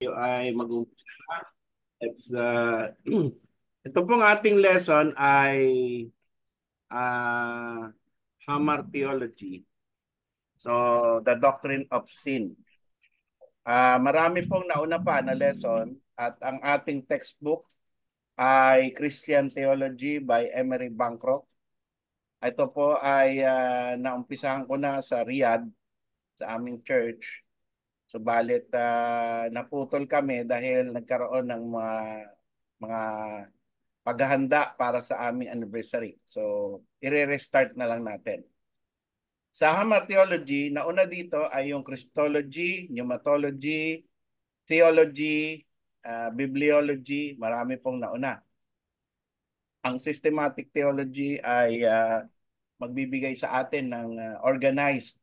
Ay mag-umpisa. It's, ito pong ating lesson ay Hammer Theology. So, the doctrine of sin. Marami pong nauna pa na lesson at ang ating textbook ay Christian Theology by Emery Bancroft. Ito po ay naumpisahan ko na sa Riyadh, sa aming church. Subalit naputol kami dahil nagkaroon ng mga paghahanda para sa aming anniversary. So, i-restart na lang natin. Sa Hammer Theology, nauna dito ay yung Christology, Pneumatology, Theology, Bibliology, marami pong nauna. Ang Systematic Theology ay magbibigay sa atin ng organized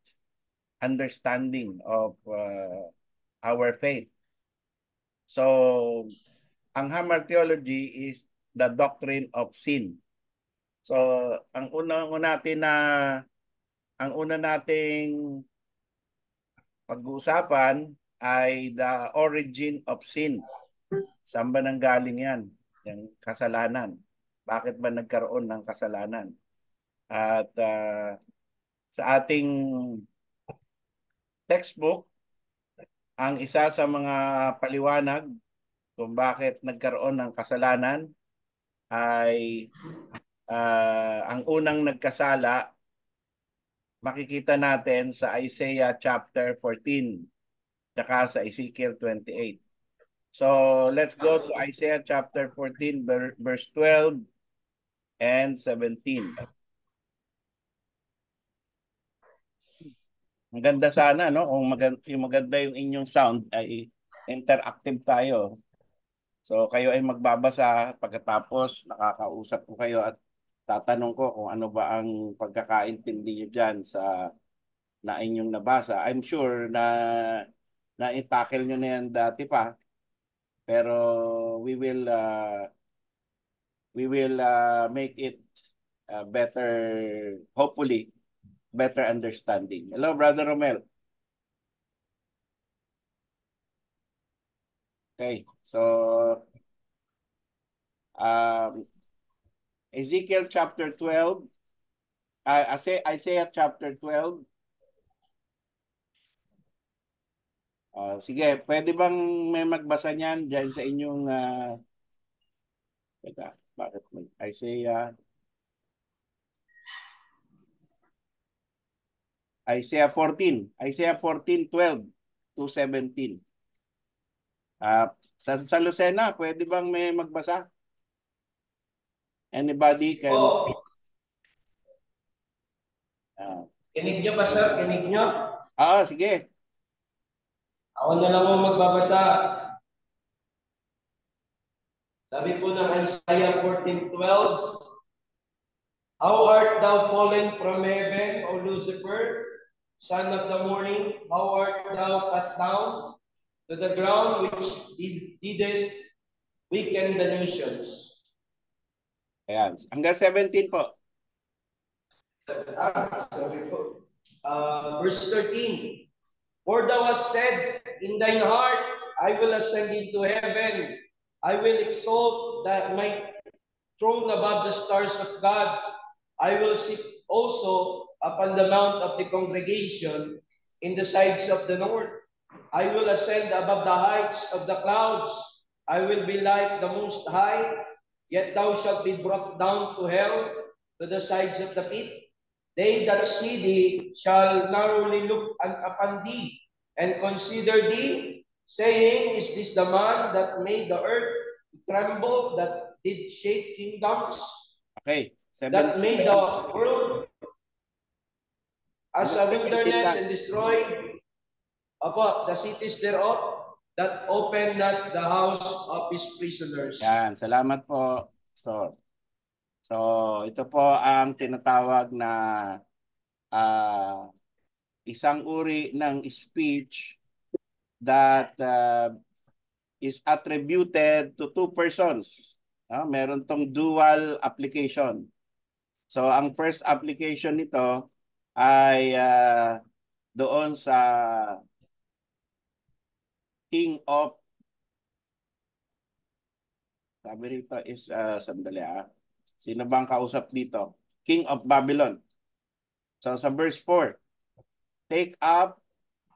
understanding of our faith. So, ang Hammer Theology is the doctrine of sin. So, ang una nating pag-uusapan ay the origin of sin. Saan ba nanggaling yan? Yung kasalanan. Bakit ba nagkaroon ng kasalanan? At sa ating textbook, ang isa sa mga paliwanag kung bakit nagkaroon ng kasalanan ay ang unang nagkasala makikita natin sa Isaiah chapter 14 tsaka sa Ezekiel 28. So let's go to Isaiah chapter 14 verse 12 and 17. Maganda sana, no? Kung maganda yung inyong sound ay interactive tayo. So kayo ay magbabasa, pagkatapos nakakausap ko kayo at tatanong ko kung ano ba ang pagkakaintindi nyo dyan sa na inyong nabasa. I'm sure na i-tackle nyo na yan dati pa, pero we will make it better, hopefully better understanding. Hello, Brother Romel. Okay, so Ezekiel chapter 12, Isaiah chapter 12. Sige, pwede bang may magbasa niyan dyan sa inyong teka, bakit Isaiah 14, 12 to 17. Sa Lucena, pwede bang may magbasa? Anybody can... Oh, kinig nyo ba, sir? Kinig nyo? Sige. Ako na lang ang magbabasa. Sabi po ng Isaiah 14:12, How art thou fallen from heaven, O Lucifer, son of the morning? How art thou cut down to the ground which didst weaken the nations? Ayan. Hanggang 17 po. Sorry po. Verse 13, For thou hast said in thine heart, I will ascend into heaven. I will exalt my throne above the stars of God. I will sit also upon the mount of the congregation in the sides of the north. I will ascend above the heights of the clouds. I will be like the Most High. Yet thou shalt be brought down to hell, to the sides of the pit. They that see thee shall narrowly look upon thee, and consider thee, saying, Is this the man that made the earth to tremble, that did shake kingdoms, Okay. that made the world as a wilderness lang. and destroyed the cities thereof, that opened not the house of his prisoners? Yan. Salamat po. So ito po ang tinatawag na isang uri ng speech that is attributed to two persons. Meron tong dual application. So ang first application nito ay doon sa King of Sabi rito is, sandali sino bang kausap dito? King of Babylon. So sa verse 4, take up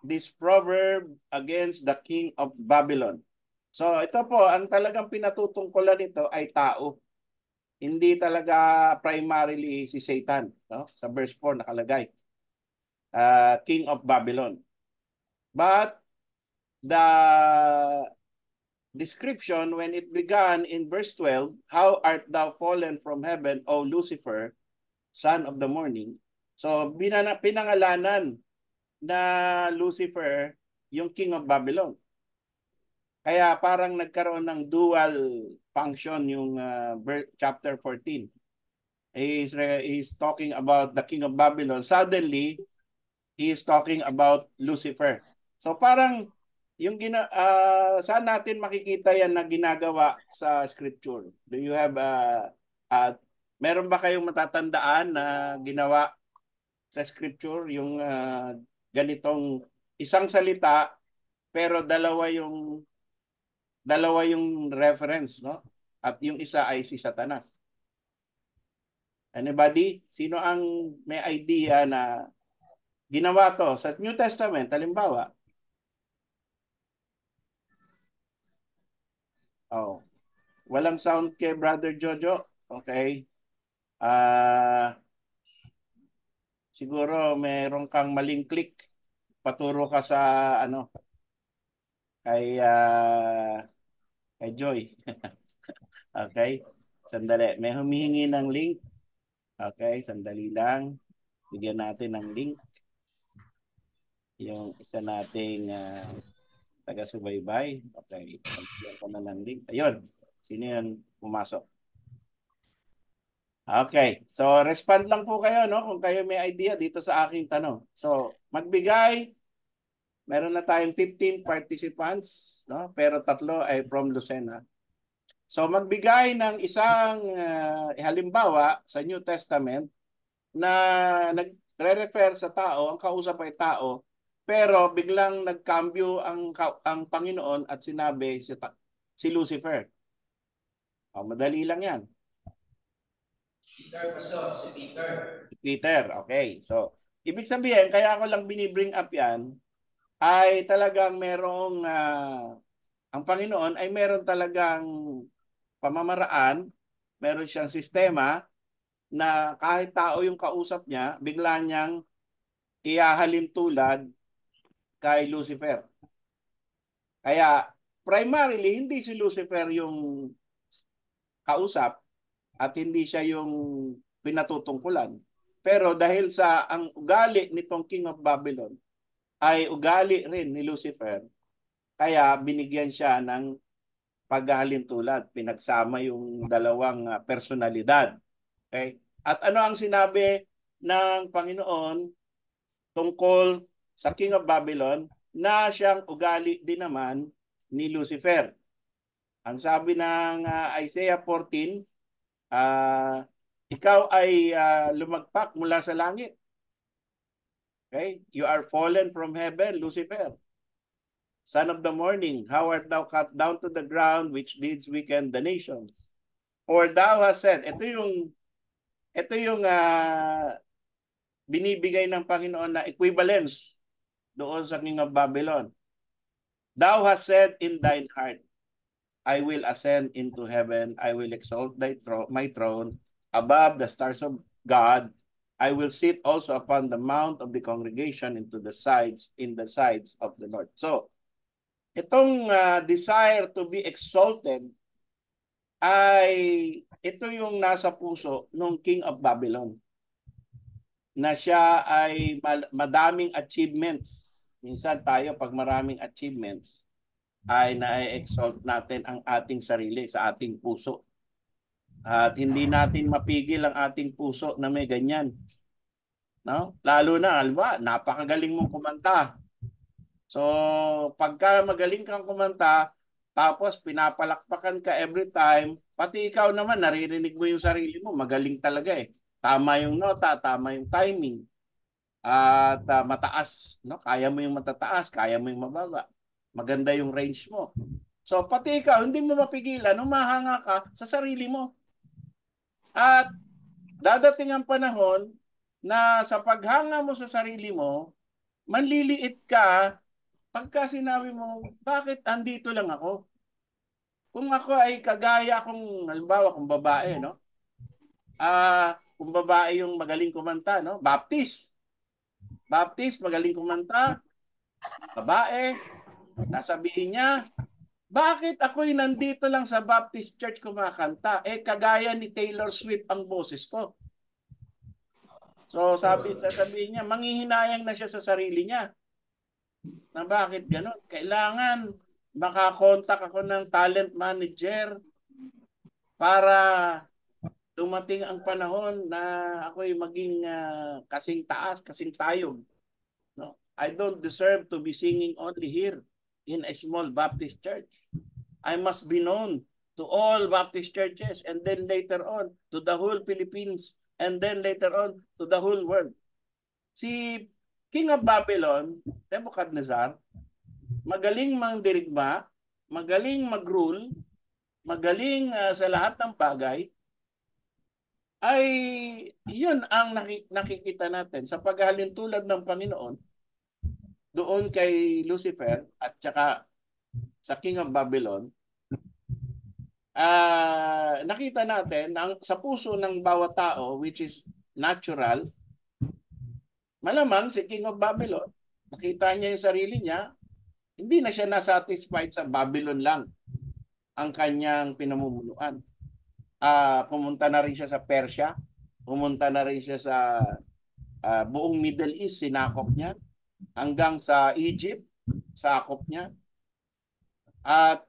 this proverb against the king of Babylon. So ito po, ang talagang pinatutungkulan nito ay tao. Hindi talaga primarily si Satan. No? Sa verse 4 nakalagay, king of Babylon. But the description when it began in verse 12, how art thou fallen from heaven, O Lucifer, son of the morning. So pinangalanan na Lucifer yung king of Babylon. Kaya parang nagkaroon ng dual function yung chapter 14. He's talking about the king of Babylon. Suddenly, he is talking about Lucifer. So parang yung saan natin makikita yan na ginagawa sa scripture? Do you have meron ba kayong matatandaan na ginawa sa scripture yung ganitong isang salita pero dalawa yung reference, no? At yung isa ay si Satanas. Anybody? Sino ang may idea na ginawa to sa New Testament? Halimbawa, walang sound kay Brother Jojo. Okay. Siguro meron kang maling click. Paturo ka sa kay Joy. Okay. Sandali. May humihingi ng link. Okay. Sandali lang. Bigyan natin ng link. Yung isa nating taga-subaybay. Okay. Bigyan ko na ng link. Ayun. Sino yan pumasok? Okay. So, respond lang po kayo, no? Kung kayo may idea dito sa aking tanong. So, magbigay. Meron na tayong 15 participants, no? Pero 3 ay from Lucena. So magbigay ng isang halimbawa sa New Testament na nagre-refer sa tao, ang kausap ay tao, pero biglang nagkambyo ang Panginoon at sinabi si Lucifer. Madali lang yan. Peter, Pastor, si Peter. Peter, okay. So, ibig sabihin, kaya ako lang binibring up yan, ay talagang merong, ang Panginoon ay meron talagang pamamaraan, meron siyang sistema na kahit tao yung kausap niya, bigla niyang ihahalin tulad kay Lucifer. Kaya primarily, hindi si Lucifer yung kausap at hindi siya yung pinatutungkulan. Pero dahil sa ang ugali nitong King of Babylon ay ugali rin ni Lucifer, kaya binigyan siya ng paghahalin tulad. Pinagsama yung dalawang personalidad. Okay? At ano ang sinabi ng Panginoon tungkol sa King of Babylon na siyang ugali din naman ni Lucifer? Ang sabi ng Isaiah 14, ikaw ay lumagpak mula sa langit. Okay? You are fallen from heaven, Lucifer. Son of the morning, how art thou cut down to the ground, which deeds weaken the nations? Or thou hast said, ito yung binibigay ng Panginoon na equivalence doon sa King of Babylon. Thou hast said in thine heart, I will ascend into heaven, I will exalt my throne above the stars of God. I will sit also upon the mount of the congregation in the sides of the north. So, itong desire to be exalted ay ito yung nasa puso ng King of Babylon. Na siya ay madaming achievements. Minsan tayo pag maraming achievements ay na-exalt natin ang ating sarili sa ating puso. At hindi natin mapigil ang ating puso na may ganyan. No? Lalo na, alba, napakagaling mong kumanta. So, pagka magaling kang kumanta, tapos pinapalakpakan ka every time, pati ikaw naman, naririnig mo yung sarili mo, magaling talaga eh. Tama yung nota, tama yung timing. At mataas, no? Kaya mo yung matataas, kaya mo yung mababa. Maganda yung range mo. So pati ikaw, hindi mo mapigilan, humahanga ka sa sarili mo. At dadating ang panahon na sa paghanga mo sa sarili mo, manliliit ka pagka sinabi mo, bakit andito lang ako? Kung ako ay kagaya kung halimbawa kung babae, no? Kung babae yung magaling kumanta, no? Baptist. Baptist, magaling kumanta, babae, sasabihin niya, bakit ako'y nandito lang sa Baptist Church kumakanta? Eh, kagaya ni Taylor Swift ang boses ko. So, sasabihin niya, manghihinayang na siya sa sarili niya. Na bakit ganon? Kailangan makakontak ako ng talent manager para dumating ang panahon na ako'y maging kasing taas, kasing tayo. No? I don't deserve to be singing only here in a small Baptist church. I must be known to all Baptist churches and then later on to the whole Philippines and then later on to the whole world. Si King of Babylon, Nebuchadnezzar, magaling mangdirigma, magaling mag-rule, magaling sa lahat ng bagay, ay yun ang nakikita natin sa paghalintulad ng Panginoon doon kay Lucifer at saka sa King of Babylon. Nakita natin ang sa puso ng bawat tao, which is natural, malamang si King of Babylon, nakita niya yung sarili niya, hindi na siya nasatisfied sa Babylon lang ang kanyang pinamumunuan. Pumunta na rin siya sa Persia, pumunta na rin siya sa buong Middle East, sinakop niya, hanggang sa Egypt, sakop niya. At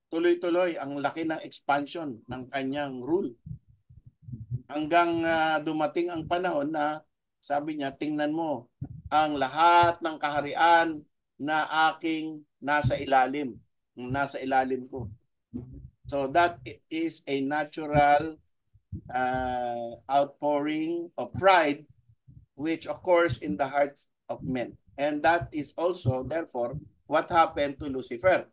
tuloy-tuloy ang laki ng expansion ng kanyang rule. Hanggang dumating ang panahon na sabi niya, tingnan mo ang lahat ng kaharian na aking nasa ilalim ko. So that is a natural outpouring of pride, which occurs in the hearts of men. And that is also, therefore, what happened to Lucifer.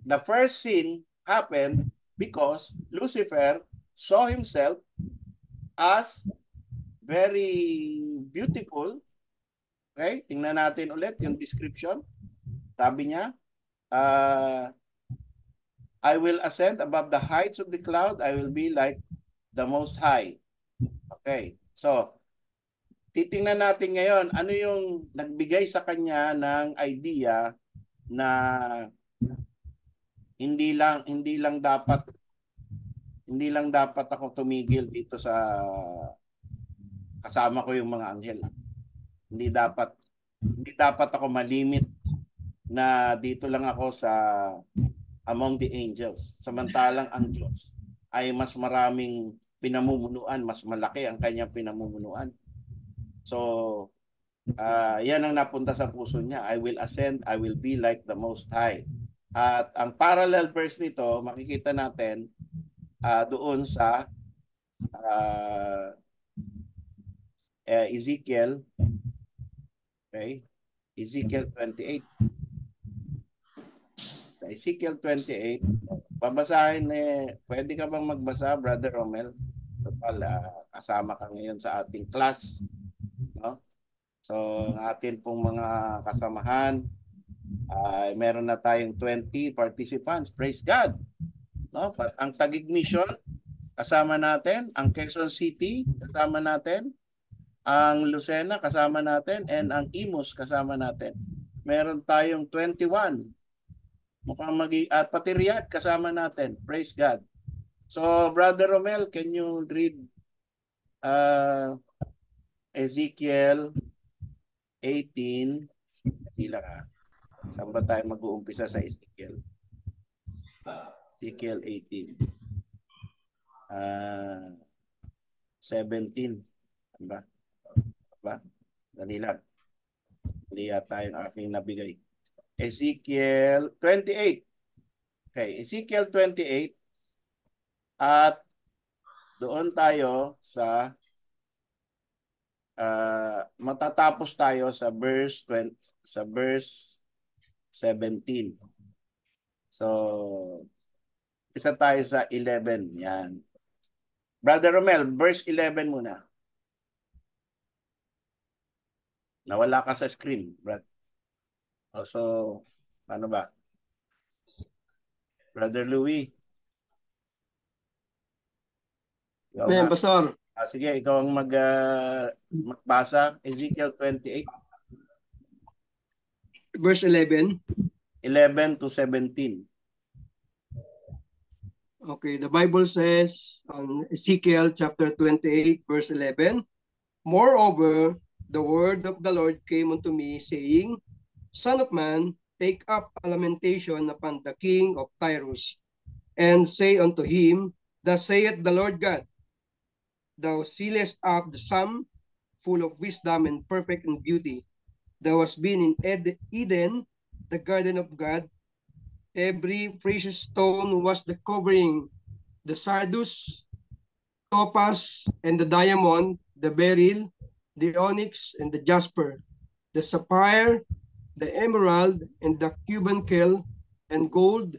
The first sin happened because Lucifer saw himself as very beautiful. Okay? Tingnan natin ulit yung description. Sabi niya, I will ascend above the heights of the cloud. I will be like the Most High. Okay. So, titingnan natin ngayon, ano yung nagbigay sa kanya ng idea na hindi lang dapat ako tumigil dito sa kasama ko yung mga anghel. Hindi dapat ako malimit na dito lang ako sa among the angels. Samantalang ang Diyos ay mas maraming pinamumunuan, mas malaki ang kanyang pinamumunuan. So, yan ang napunta sa puso niya. I will ascend, I will be like the Most High. At ang parallel verse nito, makikita natin doon sa Ezekiel, okay? Ezekiel 28. Sa Ezekiel 28, babasahin pwede ka bang magbasa, Brother Romel? Total, kasama ka ngayon sa ating class, no? So, ang atin pong mga kasamahan, meron na tayong 20 participants. Praise God. No? Ang Taguig Mission, kasama natin. Ang Quezon City, kasama natin. Ang Lucena, kasama natin. And ang Imus, kasama natin. Meron tayong 21. Mukhang at pati Riyadh, kasama natin. Praise God. So, Brother Romel, can you read Ezekiel 18? Hindi saan ba tayo mag-uumpisa sa Ezekiel? Ezekiel 18. 17. Ano ba? Dali lang. Dali yata yung aking nabigay. Ezekiel 28. Okay, Ezekiel 28. At doon tayo sa matatapos tayo sa verse 17. So, isa tayo sa 11. Yan. Brother Romel, verse 11 muna. Nawala ka sa screen, Brad. So, ano ba? Brother Louis. Ikaw nga. Ayan, Pastor. Sige, ikaw ang magbasa. Ezekiel 28, Verse 11. 11 to 17. Okay, the Bible says on Ezekiel chapter 28, verse 11, Moreover, the word of the Lord came unto me, saying, Son of man, take up a lamentation upon the king of Tyrus, and say unto him, Thus saith the Lord God, Thou sealest up the sum, full of wisdom and perfect in beauty. Thou hast been in Eden, the garden of God. Every precious stone was the covering, the sardus, topaz, and the diamond, the beryl, the onyx, and the jasper, the sapphire, the emerald, and the carbuncle, and gold.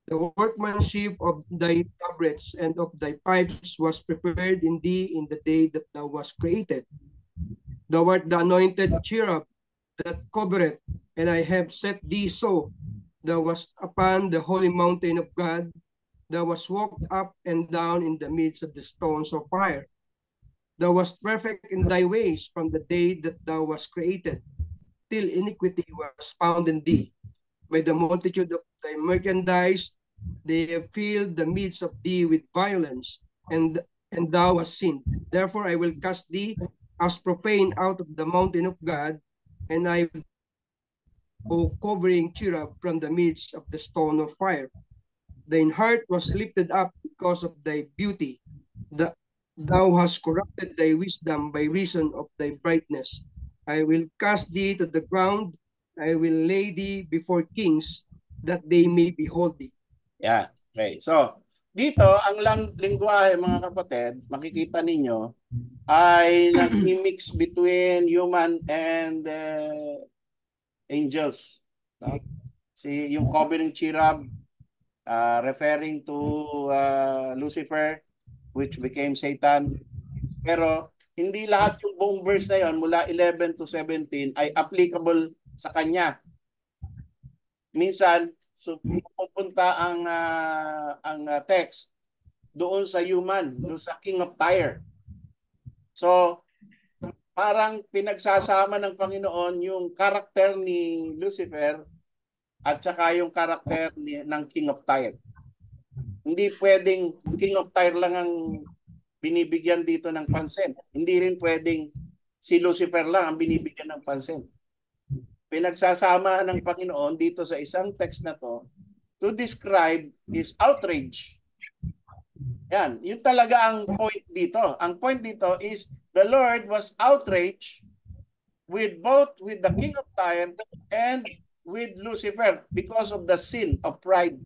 The workmanship of thy tabrets and of thy pipes was prepared in thee in the day that thou wast created. Thou art the anointed cherub that covereth, and I have set thee so. Thou wast upon the holy mountain of God. Thou wast walked up and down in the midst of the stones of fire. Thou wast perfect in thy ways from the day that thou wast created, till iniquity was found in thee. By the multitude of thy merchandise, they have filled the midst of thee with violence, and thou hast sinned. Therefore I will cast thee as profane out of the mountain of God, and I will O covering cherub from the midst of the stone of fire. Thine heart was lifted up because of thy beauty. Thou hast corrupted thy wisdom by reason of thy brightness. I will cast thee to the ground. I will lay thee before kings, that they may behold thee. Yeah. Okay. So, dito, ang lingwahe, mga kapatid, makikita ninyo, ay nag-mix between human and angels. No? Yung covering cherub, referring to Lucifer, which became Satan. Pero hindi lahat yung buong verse na yon mula 11 to 17 ay applicable sa kanya. Minsan, pupunta ang text doon sa human, doon sa King of Tyre. So, parang pinagsasama ng Panginoon yung karakter ni Lucifer at saka yung karakter ng King of Tyre. Hindi pwedeng King of Tyre lang ang binibigyan dito ng pansin. Hindi rin pwedeng si Lucifer lang ang binibigyan ng pansin. Pinagsasama ng Panginoon dito sa isang text na to describe his outrage. Yan, yun talaga ang point dito. Ang point dito is the Lord was outraged with the King of Tyre and with Lucifer because of the sin of pride.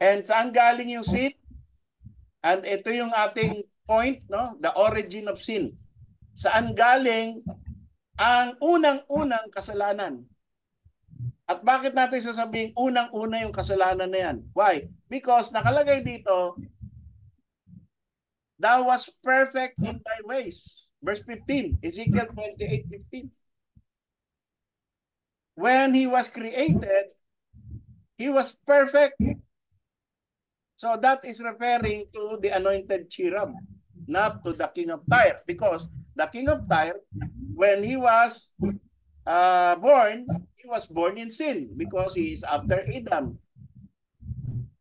And saan galing yung sin? And ito yung ating point, no? The origin of sin. Saan galing ang unang-unang kasalanan? At bakit natin sasabing unang-una yung kasalanan na yan? Why? Because nakalagay dito, thou was perfect in thy ways. Verse 15, Ezekiel 28:15. When he was created, he was perfect. So that is referring to the anointed cherub, not to the King of Tyre. Because the King of Tyre, when he was born, he was born in sin because he is after Adam.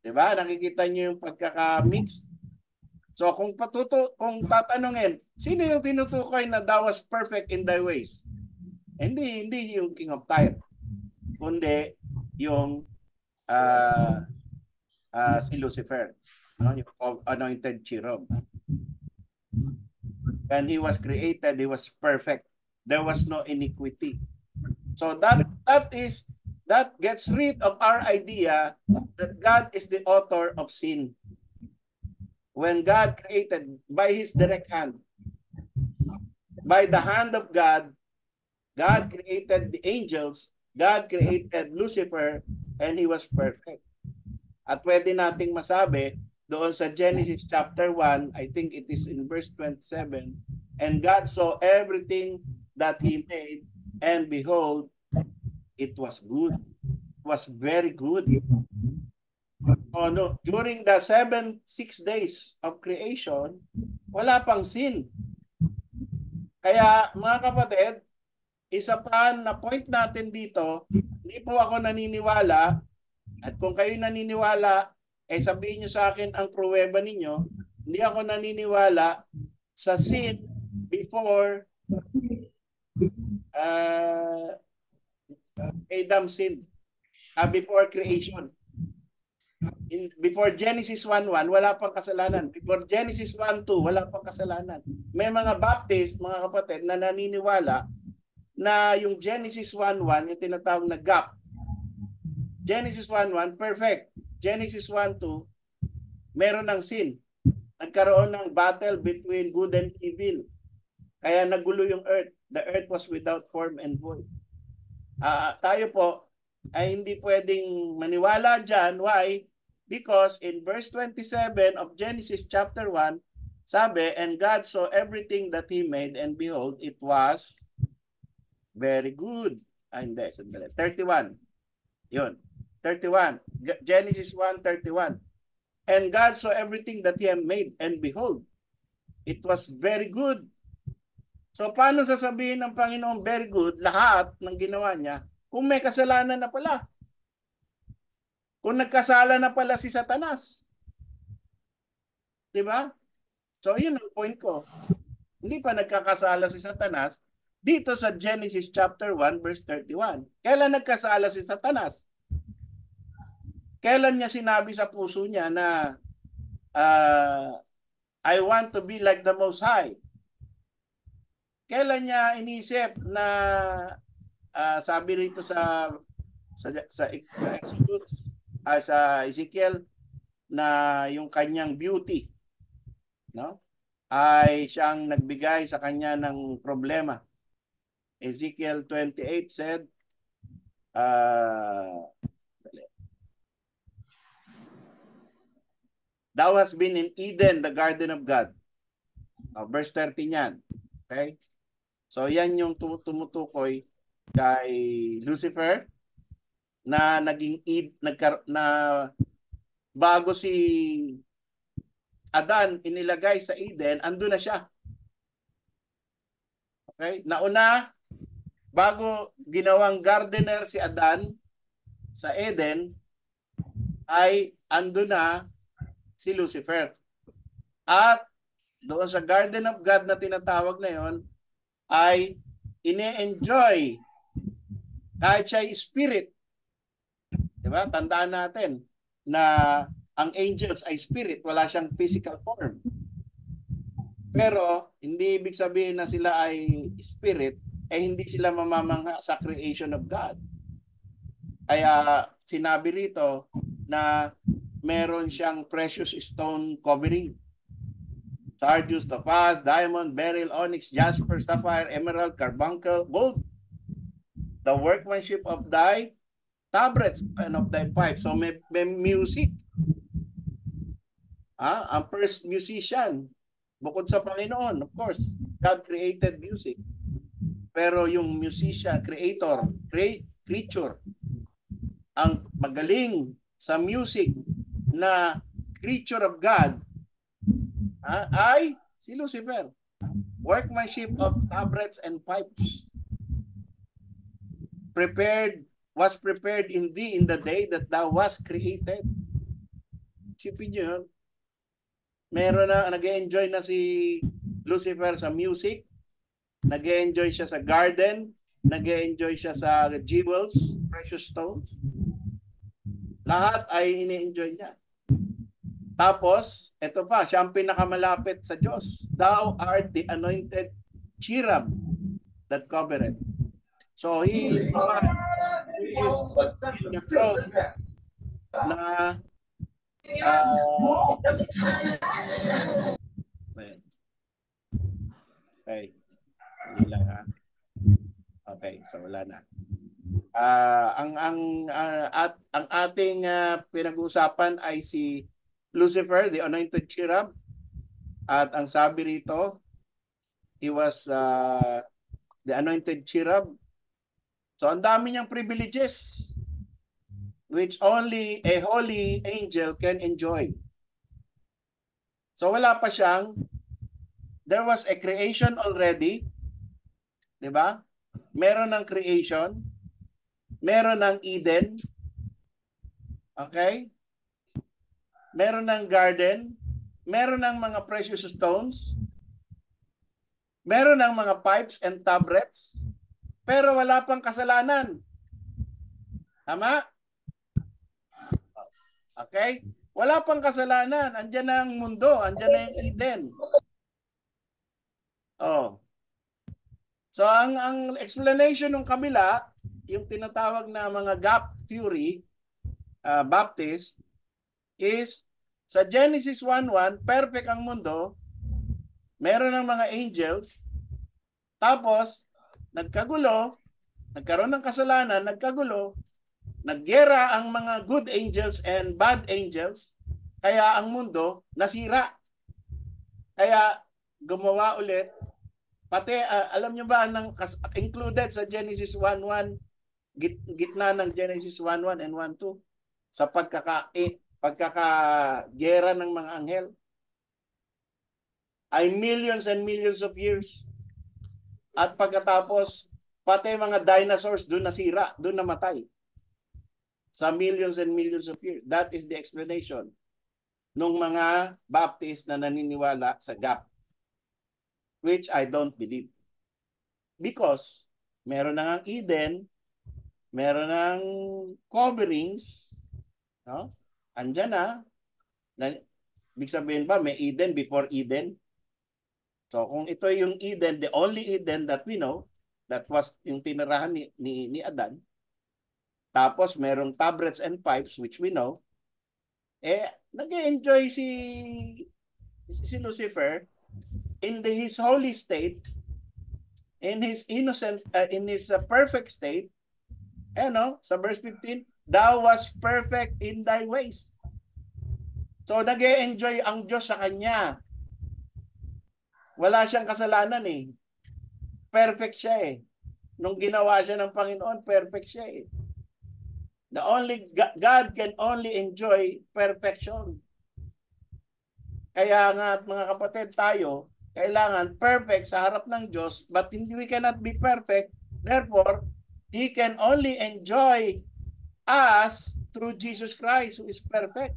Diba? Nakikita niyo yung pagkaka-mix. So kung tatanungin, sino yung tinutukoy na thou was perfect in thy ways? Hindi yung King of Tyre, kundi yung si Lucifer, no? Yung anointed cherub. When he was created, he was perfect. There was no iniquity. So that gets rid of our idea that God is the author of sin. When God created by his direct hand, by the hand of God, God created the angels, God created Lucifer, and He was perfect. At pwede nating masabi doon sa Genesis chapter 1, I think it is in verse 27, and God saw everything that He made, and behold, it was good. It was very good. Oh, no. During the 6 days of creation, wala pang sin. Kaya mga kapatid, isa pa na point natin dito, hindi po ako naniniwala, at kung kayo naniniwala, sabihin nyo sa akin ang pruweba ninyo, hindi ako naniniwala sa sin before Adam sin, before creation. Before Genesis 1:1, wala pang kasalanan. Before Genesis 1:2, wala pang kasalanan. May mga Baptist, mga kapatid, na naniniwala na yung Genesis 1:1, yung tinatawag na gap. Genesis 1:1, perfect. Genesis 1:2, meron ng sin. Nagkaroon ng battle between good and evil. Kaya nagulo yung earth. The earth was without form and void. Tayo po ay hindi pwedeng maniwala dyan. Why? Because in verse 27 of Genesis chapter 1, sabi, and God saw everything that He made, and behold, it was very good. Hindi, sandali. 31. Yun. 31. Genesis 1:31. And God saw everything that He had made, and behold, it was very good. So, paano sasabihin ng Panginoon very good lahat ng ginawa niya kung may kasalanan na pala? Kung nagkasala na pala si Satanas. Diba? So, yun ang point ko. Hindi pa nagkakasala si Satanas dito sa Genesis chapter 1 verse 31. Kailan nagkasala si Satanas? Kailan niya sinabi sa puso niya na I want to be like the Most High? Kailan niya inisip na sabi rito sa Exodus, sa Ezekiel, na yung kanyang beauty, no, ay siyang nagbigay sa kanya ng problema. Ezekiel 28 said, thou hast been in Eden, the garden of God. Verse 30 niyan. Okay? So yan yung tumutukoy kay Lucifer na na bago si Adan inilagay sa Eden, andun na siya. Okay? Nauna, bago ginawang gardener si Adan sa Eden, ay andun na si Lucifer. At doon sa Garden of God na tinatawag na yon, ay ine-enjoy kahit siya spirit. Diba? Tandaan natin na ang angels ay spirit, wala siyang physical form. Pero hindi ibig sabihin na sila ay spirit, hindi sila mamamangha sa creation of God. Kaya sinabi rito na meron siyang precious stone covering. Sardius, topaz, diamond, beryl, onyx, jasper, sapphire, emerald, carbuncle, gold. The workmanship of thy tabrets and of thy pipes. So may music. Ang first musician, bukod sa Panginoon, of course, God created music. Pero yung musician, creature, ang magaling sa music na creature of God, ay si Lucifer. Workmanship of tabrets and pipes. Was prepared in thee in the day that thou was created. Sipin nyo yun. Meron na, nag-enjoy na si Lucifer sa music, nag-enjoy siya sa garden, nag-enjoy siya sa jewels, precious stones. Lahat ay ini-enjoy niya. Tapos, ito pa, siya ang pinakamalapit sa Diyos. Thou art the anointed cherub that covereth. So, he is in the throne na okay. Hindi lang, Okay, so wala na. Ang ating pinag-uusapan ay si Lucifer, the anointed cherub. At ang sabi rito, he was the anointed cherub. So ang dami niyang privileges which only a holy angel can enjoy. So wala pa siyang, there was a creation already, di ba? Meron ng creation, meron ng Eden, okay? Meron ng garden, meron ng mga precious stones, meron ng mga pipes and tabrets, pero wala pang kasalanan. Tama? Okay? Wala pang kasalanan. Andiyan na ang mundo. Andiyan na yung Eden. Oh. So, ang explanation ng kabila, yung tinatawag na mga gap theory, Baptist, is sa Genesis 1:1, perfect ang mundo, meron ng mga angels, tapos, nagkagulo, nagkaroon ng kasalanan, nagkagulo, nagyera ang mga good angels and bad angels, kaya ang mundo nasira. Kaya gumawa ulit, pati alam nyo ba, included sa Genesis 1:1, gitna ng Genesis 1:1 and 1:2, sa pagkakagera ng mga anghel, ay millions and millions of years. At pagkatapos, pati mga dinosaurs doon nasira, doon namatay. Sa millions and millions of years. That is the explanation ng mga Baptist na naniniwala sa gap. Which I don't believe. Because meron na ang Eden, meron ng coverings, no? Andyan na, ibig sabihin ba may Eden before Eden? So kung ito yung Eden, the only Eden that we know, that was yung tinirahan ni Adan, tapos merong tabrets and pipes, which we know, nag-enjoy si Lucifer in his holy state, in his innocent, in his perfect state. Sa verse 15, thou was perfect in thy ways. So nag-enjoy ang Diyos sa kanya. Wala siyang kasalanan eh. Perfect siya eh. Nung ginawa siya ng Panginoon, perfect siya eh. God can only enjoy perfection. Kaya nga mga kapatid, tayo kailangan perfect sa harap ng Diyos, but we cannot be perfect. Therefore, He can only enjoy us through Jesus Christ who is perfect.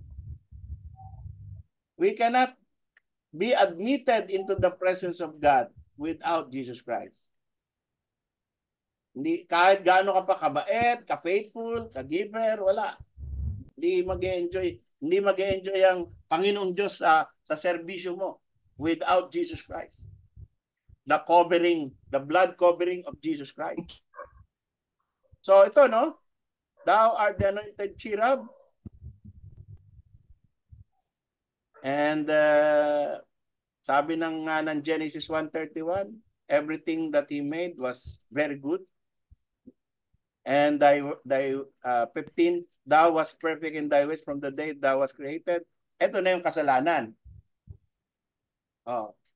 We cannot be admitted into the presence of God without Jesus Christ. Hindi, kahit gaano ka pa kabait, ka-faithful, ka-giver, wala. Hindi mag-enjoy ang Panginoong Diyos sa serbisyo mo without Jesus Christ. The covering, the blood covering of Jesus Christ. So ito, no? Thou art the anointed cherub. And sabi ng Genesis 1:31, everything that He made was very good. And thy 15, thou was perfect in thy ways from the day thou was created. Ito na yung kasalanan.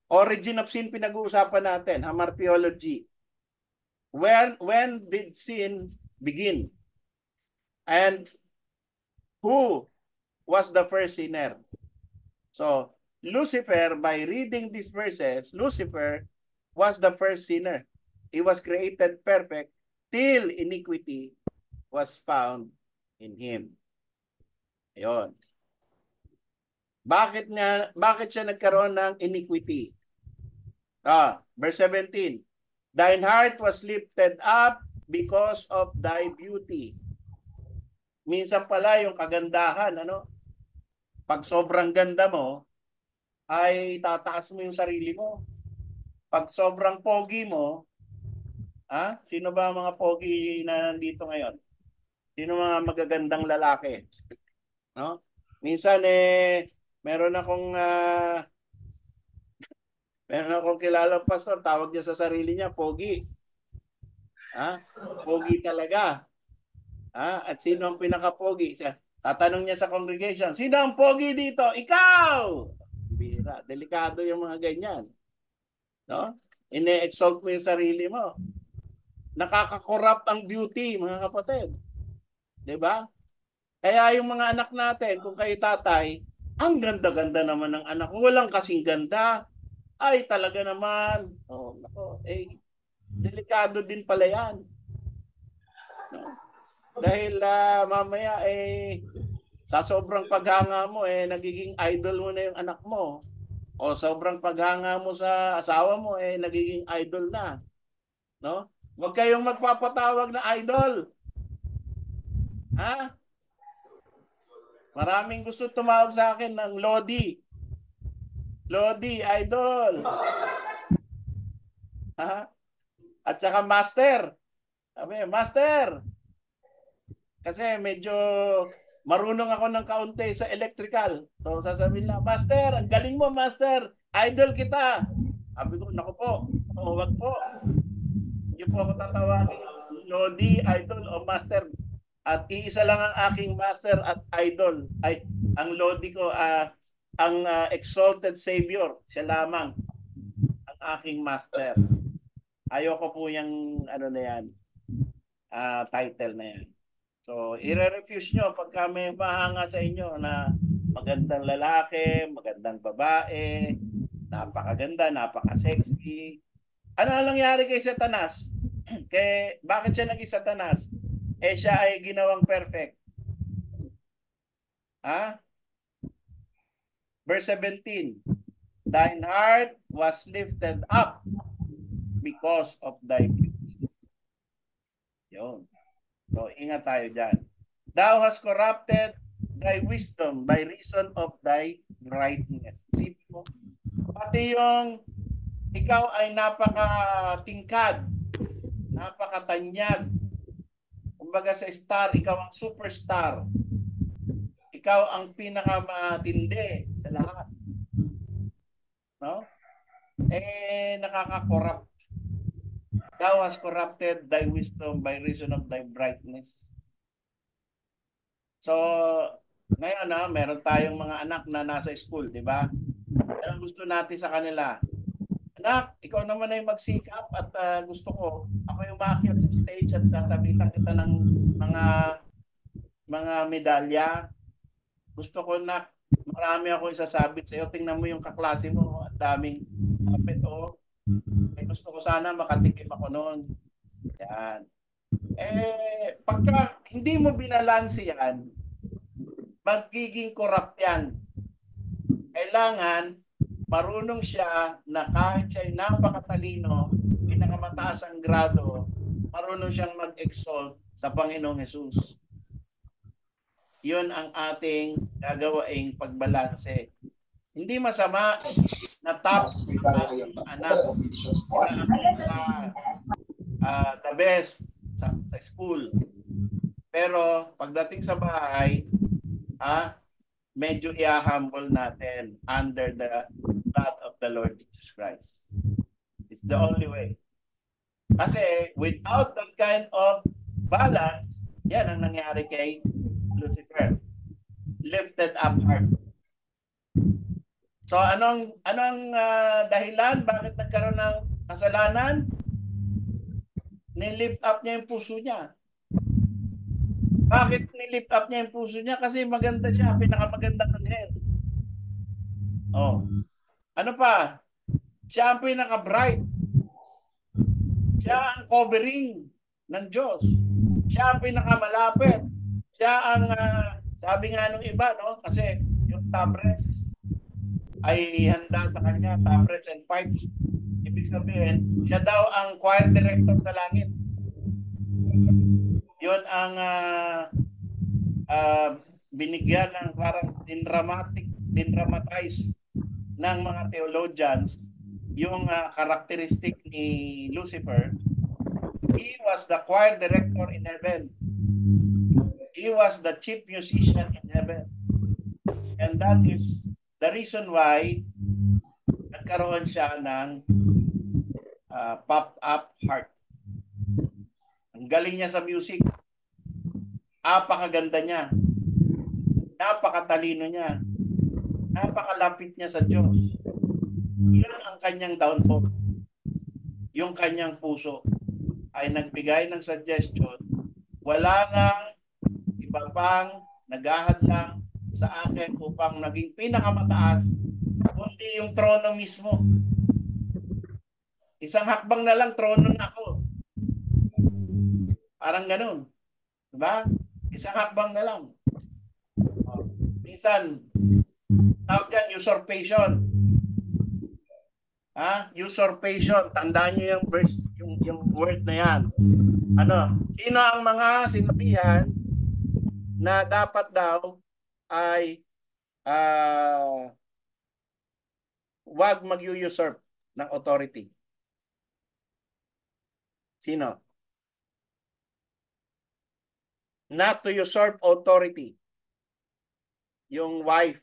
Origin of sin pinag-uusapan natin, hamartiology. When did sin begin? And who was the first sinner? So, Lucifer, by reading these verses, Lucifer was the first sinner. He was created perfect till iniquity was found in him. Ayun. Bakit siya nagkaroon ng iniquity? Verse 17. Thine heart was lifted up because of thy beauty. Minsan pala yung kagandahan, pag sobrang ganda mo, ay tataas mo yung sarili mo. Pag sobrang pogi mo, sino ba ang mga pogi na nandito ngayon? Sino mga magagandang lalaki? No? Minsan meron akong kilalang pastor, tawag niya sa sarili niya, pogi. Ha? Pogi talaga. Ha? At sino ang pinaka-pogi? Tatanong niya sa congregation, sino ang pogi dito? Ikaw! Bira. Delikado yung mga ganyan. No? Ine-exalt mo yung sarili mo. Nakaka-corrupt ang beauty, mga kapatid. 'Di ba? Kaya yung mga anak natin, kung kayo tatay, ang ganda-ganda naman ng anak ko. Walang kasing ganda. Ay, talaga naman. Oh, nako, delikado din pala yan. No? Dahil mamaya sa sobrang paghanga mo nagiging idol mo na yung anak mo. O sobrang paghanga mo sa asawa mo nagiging idol na. No? Huwag kayong magpapatawag na idol. Ha? Maraming gusto tumawag sa akin ng Lodi. Lodi, idol. Ha? At saka master. Sabi, master. Kasi medyo marunong ako ng kaunti sa electrical. So sasabihin lang, master, ang galing mo, master. Idol kita. Sabi ko, naku po, wag po. Hindi po ako tatawagin Lodi, idol o master. At iisa lang ang aking master at idol. Ay, ang Lodi ko, ang exalted savior. Siya lamang ang aking master. Ayoko po yung ano na yan, title na yan. So, i-refuse nyo pagka may mahanga sa inyo na magandang lalaki, magandang babae, napakaganda, napaka-sexy. Ano ang nangyari kay Satanas? Bakit siya naging Satanas? Siya ay ginawang perfect. Ha? Verse 17. Thine heart was lifted up because of thy beauty. Yun. So, ingat tayo dyan. Thou hast corrupted thy wisdom by reason of thy brightness. Isipin mo, pati yung ikaw ay napaka-tingkad, napaka-tanyag. Kumbaga sa star, ikaw ang superstar. Ikaw ang pinakamatindi sa lahat. No? Nakaka-corrupt. Thou hast corrupted thy wisdom by reason of thy brightness. So, ngayon meron tayong mga anak na nasa school, di ba? Ang gusto natin sa kanila, anak, ikaw naman ay magsikap at gusto ko, ako yung maakyat sa stage at sasabitan kita ng mga medalya. Gusto ko na marami ako isasabit sa iyo. Tingnan mo yung kaklase mo, at daming kapit gusto ko sana makatikim ako noon. Yan. Pagka hindi mo binalanse yan, magiging corrupt yan. Kailangan marunong siya na kahit siya ay napakatalino, pinakamataas ang grado, marunong siyang mag-exalt sa Panginoong Jesus. Yun ang ating gagawaing pagbalanse. Hindi masama na top anak the best sa school. Pero pagdating sa bahay, medyo i-humble natin under the blood of the Lord Jesus Christ. It's the only way. Kasi without that kind of balance, yan ang nangyari kay Lucifer. Lifted up heart. So anong dahilan bakit nagkaroon ng kasalanan? Ni-lift up niya yung puso niya. Bakit ni-lift up niya yung puso niya? Kasi maganda siya, pinakamagandang anghel. Ano pa? Siya ang pinaka-bright. Siya ang covering ng Diyos. Siya ang pinakamalapit. Siya ang sabi nga nung iba, kasi yung tabrets ay handa sa kanya, tabrets and pipes. Ibig sabihin, siya daw ang choir director sa langit. Yun ang binigyan ng parang dramatize ng mga theologians yung characteristic ni Lucifer. He was the choir director in heaven. He was the chief musician in heaven. And that is the reason why nagkaroon siya ng pop-up heart. Ang galing niya sa music. Napakaganda niya. Napakatalino niya. Napakalapit niya sa Diyos. Yun ang kanyang downfall. Yung kanyang puso ay nagbigay ng suggestion. Wala nang iba pang naghahadlang sa akin upang naging pinakamataas, kundi yung trono mismo. Isang hakbang na lang, trono na ako. Parang ganun. Diba? Isang hakbang na lang. Minsan, tawag yan, usurpation. Usurpation. Tandaan nyo yung verse, yung word na yan. Sino ang mga sinabihan na dapat daw ay wag mag-usurp ng authority? Sino? Not to usurp authority. Yung wife.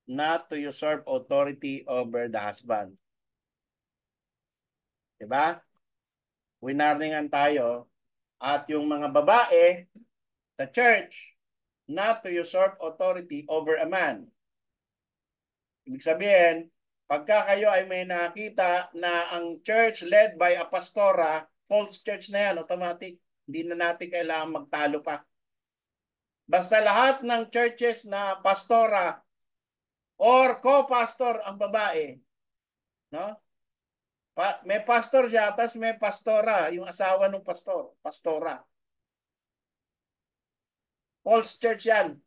Not to usurp authority over the husband. Diba? Winarningan tayo. At yung mga babae sa church, not to usurp authority over a man. Ibig sabihin, pagka kayo ay may nakita na ang church led by a pastora, false church na yan, automatic. Hindi na natin kailangan magtalo pa. Basta lahat ng churches na pastora or co-pastor ang babae, no? May pastor siya, tapos may pastora, yung asawa ng pastor, pastora. False church yan.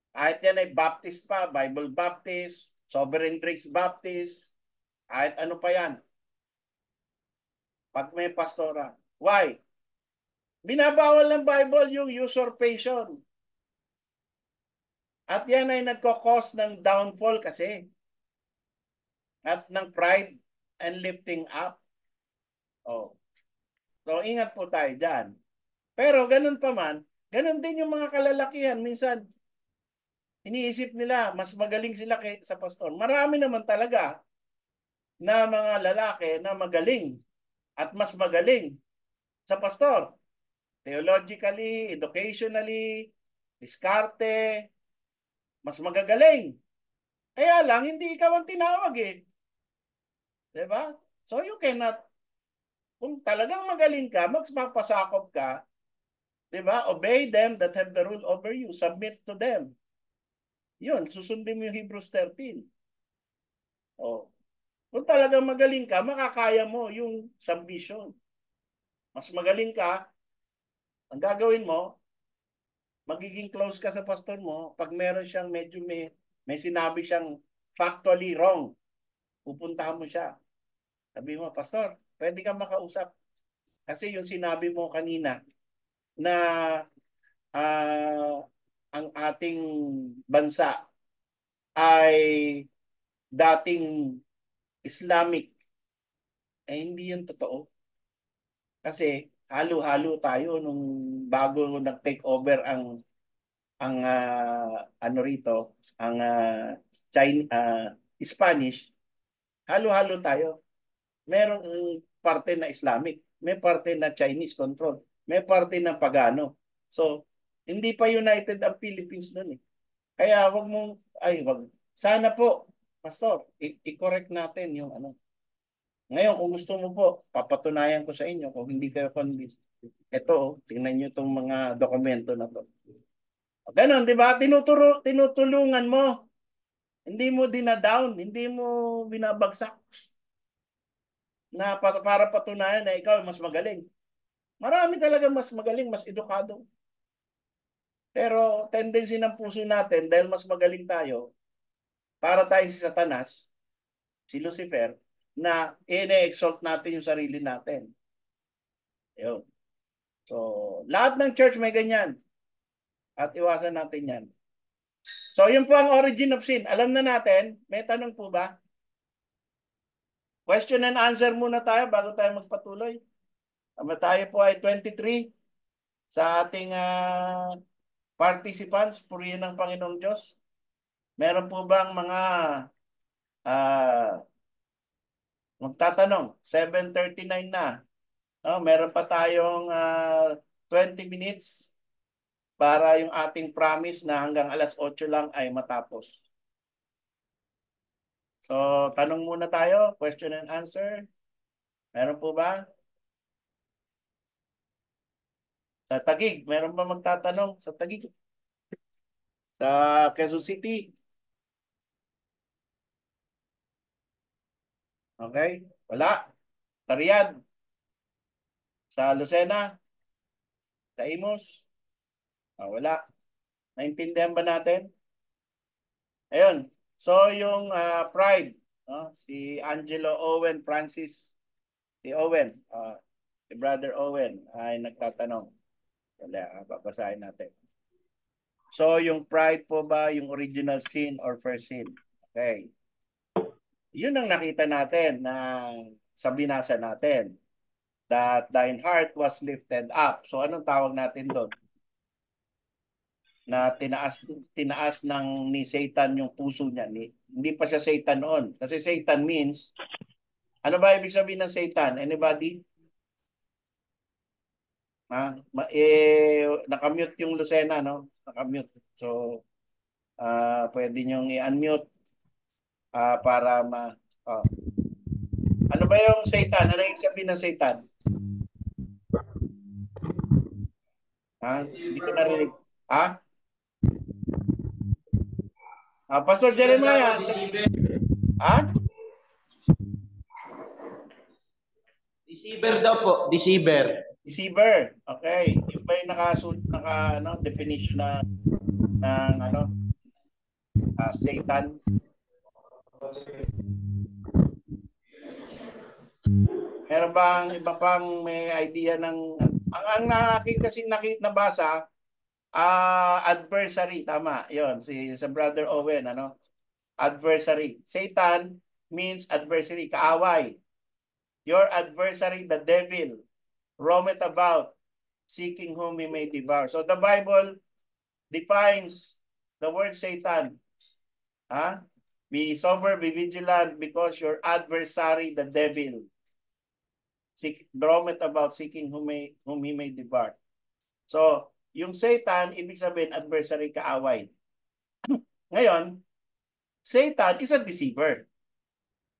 Kahit yan ay Baptist pa, Bible Baptist, Sovereign Grace Baptist, kahit ano pa yan. Pag may pastora. Why? Binabawal ng Bible yung usurpation. At yan ay nagkakos ng downfall kasi. At ng pride and lifting up. Oh. So, ingat po tayo dyan. Pero ganun pa man, ganun din yung mga kalalakihan. Minsan, iniisip nila, mas magaling sila sa pastor. Marami naman talaga na mga lalaki na magaling at mas magaling sa pastor. Theologically, educationally, diskarte, mas magagaling. Kaya lang, hindi ikaw ang tinawag eh. Diba? So you cannot, kung talagang magaling ka, magpapasakop ka, diba? Obey them that have the rule over you. Submit to them. Yun, susundin mo yung Hebrews 13. Oh. Kung talagang magaling ka, makakaya mo yung submission. Mas magaling ka, ang gagawin mo, magiging close ka sa pastor mo. Pag meron siyang medyo may sinabi siyang factually wrong, pupuntahan mo siya. Sabi mo, pastor, pwede ka makausap. Kasi yung sinabi mo kanina na ang ating bansa ay dating Islamic, hindi yun totoo. Kasi halo-halo tayo nung bago nag-take over ang ano rito, ang Spanish, halo-halo tayo. Merong parte na Islamic, may parte na Chinese control, may parte na Pagano. So, hindi pa united ang Philippines noon eh. Kaya sana po, Pastor, i-correct natin yung ano. Ngayon, kung gusto mo po, papatunayan ko sa inyo kung hindi kayo convinced. Ito, tingnan nyo itong mga dokumento na to. Ganon, di ba? Tinutulungan mo. Hindi mo dinadown, hindi mo binabagsak na para patunayan na ikaw mas magaling. Marami talaga mas magaling, mas edukado. Pero tendency ng puso natin, dahil mas magaling tayo, para tayo si Satanas, si Lucifer, na ine-exalt natin yung sarili natin. Yun. So, lahat ng church may ganyan. At iwasan natin yan. So, yun po ang origin of sin. Alam na natin, may tanong po ba? Question and answer muna tayo bago tayo magpatuloy. Tayo po ay 23 sa ating participants. Purihin ng Panginoong Diyos. Meron po bang mga magtatanong? 7:39 na. No, meron pa tayong 20 minutes para yung ating promise na hanggang alas 8 lang ay matapos. So, tanong muna tayo, question and answer. Meron po ba? Sa Taguig, meron ba magtatanong sa Taguig? Sa Quezon City? Okay? Wala. Sa Riyadh? Sa Lucena? Sa Imus? Wala. Naintindihan ba natin? Ayun. So, yung Pride, no? Si Angelo Owen Francis, si Owen, si Brother Owen ay nagtatanong. Wala, babasahin natin. So, yung pride po ba yung original sin or first sin? Okay. Yun ang nakita natin na sa binasa natin. That thine heart was lifted up. So, anong tawag natin doon? Na tinaas ng ni Satan yung puso niya. Hindi pa siya Satan noon. Kasi Satan means, ano ba ibig sabihin ng Satan? Anybody? Nakamute yung Lucena, no? Nakamute. So, pwede niyong i-unmute para ano ba yung Satan? Ano yung sabihin ng Satan? Hindi ko narinig. Pastor Jeremiah. Deceiver daw po. Deceiver. Deceiver. Okay. Yung ba yung definition ng Satan? Meron bang iba pang may idea ng ang aking kasi nabasa adversary, tama. 'Yon sa Brother Owen, adversary. Satan means adversary, kaaway. Your adversary, the devil, roameth about seeking whom he may devour. So the Bible defines the word Satan. Be sober, be vigilant, because your adversary, the devil, roameth about seeking whom he may devour. So, yung Satan, ibig sabihin, adversary, kaaway. Ngayon, Satan is a deceiver.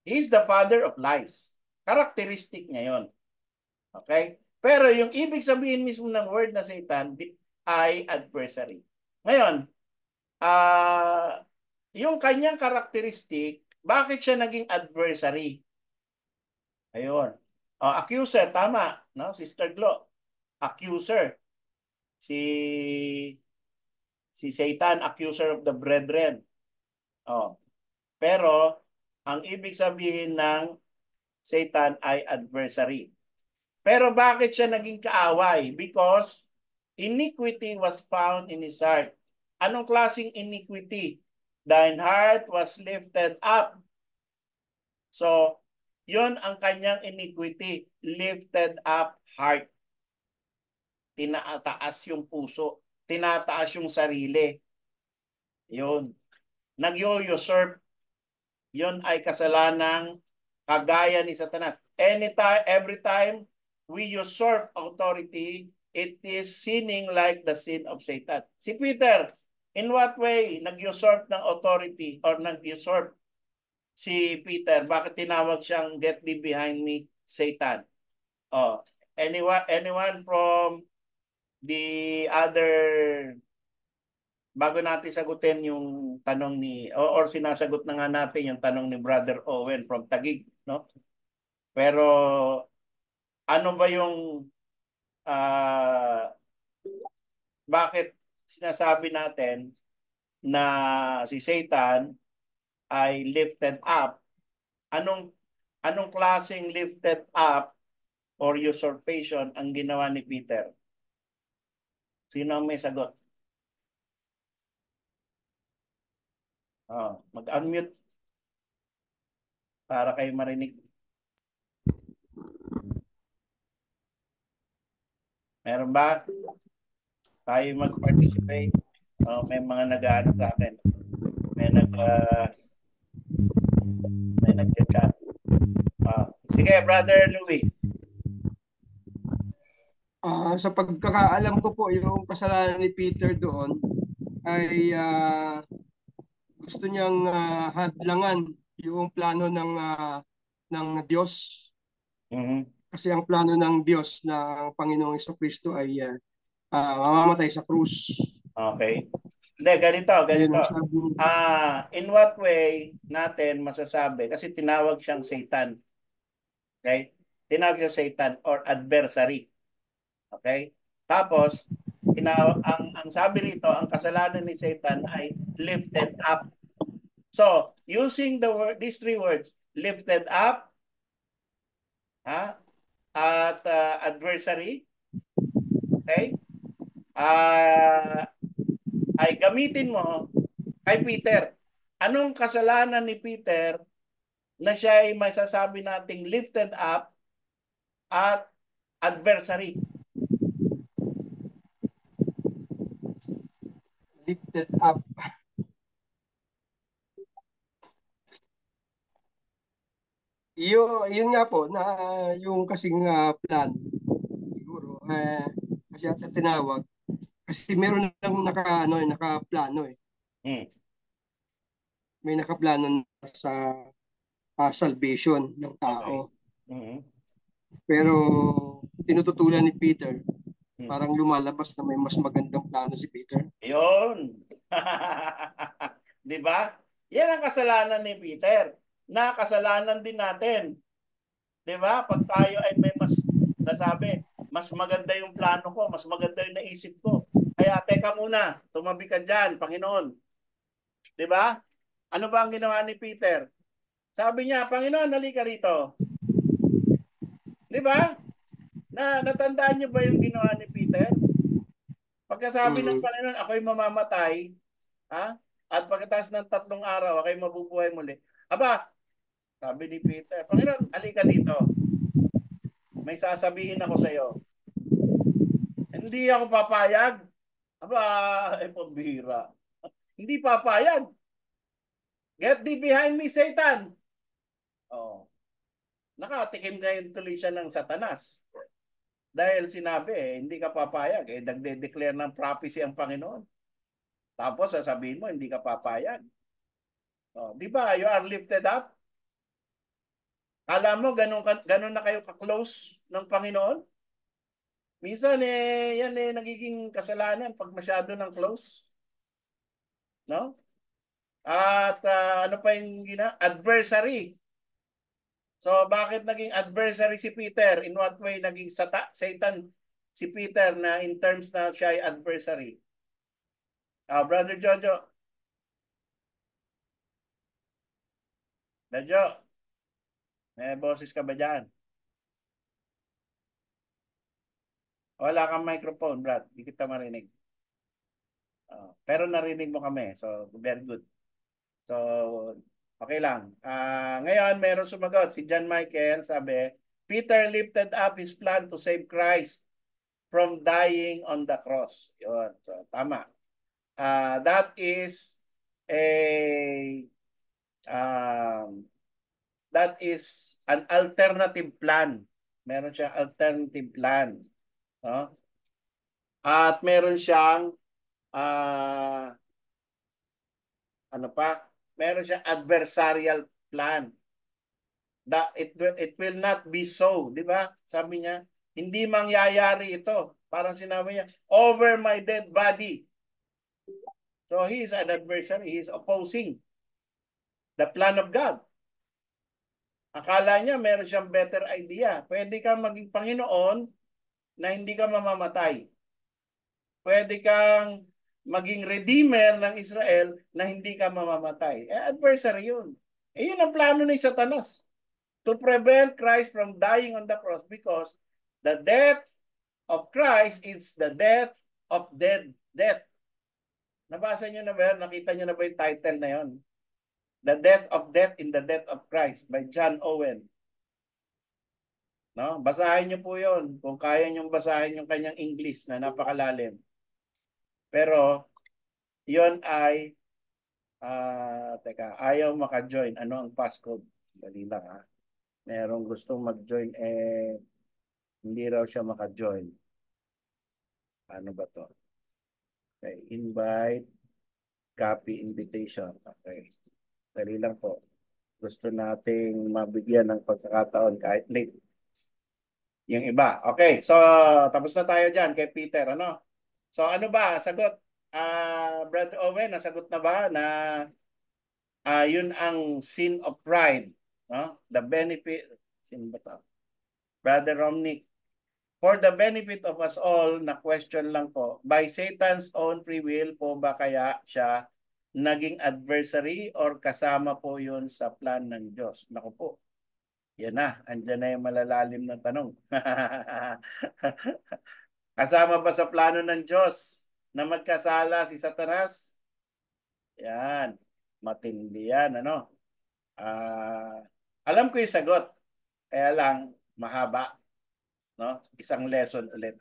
He is the father of lies. Characteristic niya yun. Okay? Pero yung ibig sabihin mismo ng word na Satan ay adversary. Ngayon, yung kanyang characteristic, bakit siya naging adversary? Ayun. Accuser, tama, no? Sister Glo. Accuser. Si Satan, accuser of the brethren. Pero ang ibig sabihin ng Satan ay adversary. Pero bakit siya naging kaaway? Because iniquity was found in his heart. Anong klaseng iniquity? Thine heart was lifted up. So, yon ang kanyang iniquity, lifted up heart. Tinataas yung puso, tinataas yung sarili. Yun. Nag-usurp. Yun ay kasalanang kagaya ni Satanas. Every time we usurp authority, it is sinning like the sin of Satan. Si Peter, in what way nag-usurp ng authority or nag-usurp si Peter? Bakit tinawag siyang get thee behind me, Satan? Anyone from the other, bago natin sagutin yung tanong or sinasagot na nga natin yung tanong ni Brother Owen from Taguig, no? Pero ano ba yung bakit sinasabi natin na si Satan ay lifted up? Anong klaseng lifted up or usurpation ang ginawa ni Peter? Sino ang may sagot? Mag-unmute para kayo marinig. Meron ba? Tayo mag-participate. May mga nag-ano sa akin. May nag-chat. Sige, Brother Louie. Sa pagkakaalam ko po, yung kasalanan ni Peter doon ay gusto niyang hadlangan yung plano ng Diyos. Mhm. Kasi ang plano ng Diyos na ang Panginoong Jesucristo ay mamamatay sa krus. Okay. Hindi, ganito, Ayun ganito. ang sabi. In what way natin masasabi? Kasi tinawag siyang Satan. Okay? Tinawag siyang Satan or adversary. Okay? Tapos, ang sabi rito, ang kasalanan ni Satan ay lifted up. So, using these three words, lifted up, ha? At adversary, okay? Ah, ay gamitin mo kay Peter. Anong kasalanan ni Peter na siya ay masasabi nating lifted up at adversary? Lifted up. Yun nga po, na yung kasing plan, siguro, kasi at sa tinawag, kasi meron lang nakaplano eh. Hmm. May nakaplano na sa salvation ng Okay. tao. Mm-hmm. Pero tinututulan ni Peter, Hmm. parang lumalabas na may mas magandang plano si Peter. Yun. Di ba? Yan ang kasalanan ni Peter. Na kasalanan din natin. Di ba? Pag tayo ay may mas nasabi, mas maganda yung plano ko, mas maganda yung naisip ko. Kaya teka muna, tumabi ka dyan, Panginoon. Di ba? Ano ba ang ginawa ni Peter? Sabi niya, Panginoon, halika rito. Di ba? Natandaan niyo ba yung ginawa ni Peter? Pagkasabi ng Mm. Panginoon, ako'y mamamatay, ha? At pagkatapos ng 3 araw, ako'y mabubuhay muli. Aba, sabi ni Peter, Panginoon, halika dito. May sasabihin ako sa iyo. Hindi ako papayag. Aba, ay pambihira. Hindi papayag. Get thee behind me, Satan. Oh, nakatikim ngayon tuloy siya ng Satanas. Dahil sinabi hindi ka papayag. Nagde-declare ng prophecy ang Panginoon. Tapos sasabihin mo, hindi ka papayag. Oh, di ba? You are lifted up. Alam mo, ganun na kayo ka-close ng Panginoon? Minsan yan nagiging kasalanan pag masyado ng close. No? At ano pa yung adversary. So bakit naging adversary si Peter? In what way naging Satan si Peter na in terms na siya ay adversary? Brother Jojo. Jojo, may boses ka ba dyan? Wala kang microphone, Brad. Hindi kita marinig. Pero narinig mo kami. So, very good. So, okay lang. Ngayon, meron sumagot. Si John Michael, sabi, Peter lifted up his plan to save Christ from dying on the cross. Yun. So, tama. That is a that is an alternative plan. Meron siyang alternative plan. No? At meron siyang ano pa? Meron siyang adversarial plan. That it will not be so, di ba? Sabi niya, hindi mangyayari ito. Parang sinabi niya, over my dead body. So he is an adversary. He is opposing the plan of God. Akala niya meron siyang better idea. Pwede kang maging Panginoon na hindi ka mamamatay. Pwede kang maging redeemer ng Israel na hindi ka mamamatay. Adversary yun. Yun ang plano ni Satanas. To prevent Christ from dying on the cross because the death of Christ is the death of death. Nabasa niyo na ba yun? Nakita niyo na ba yung title na yun? The Death of Death in the Death of Christ by John Owen. No? Basahin niyo po yun. Kung kaya niyong basahin yung kanyang English na napakalalim. Pero yun ay teka, ayaw maka-join. Ano ang passcode? Dali lang ha. Merong gustong mag-join hindi raw siya maka-join. Ano ba to? Okay, invite, copy invitation. Okay. Dali lang po. Gusto nating mabigyan ng pagkakataon kahit late. Yung iba. Okay, so tapos na tayo dyan kay Peter. Ano? So ano ba? Sagot. Brother Owen, nasagot na ba na yun ang sin of pride? No? The benefit. Sin ba to? Brother Romnick, for the benefit of us all, na question lang po, by Satan's own free will po ba kaya siya naging adversary or kasama po yun sa plan ng Diyos? Naku po, yan na, andyan na yung malalalim na tanong. Kasama ba sa plano ng Diyos na magkasala si Satanas? Yan, matindi yan, ano? Ah, alam ko yung sagot, kaya lang, mahaba, no? Isang lesson ulit.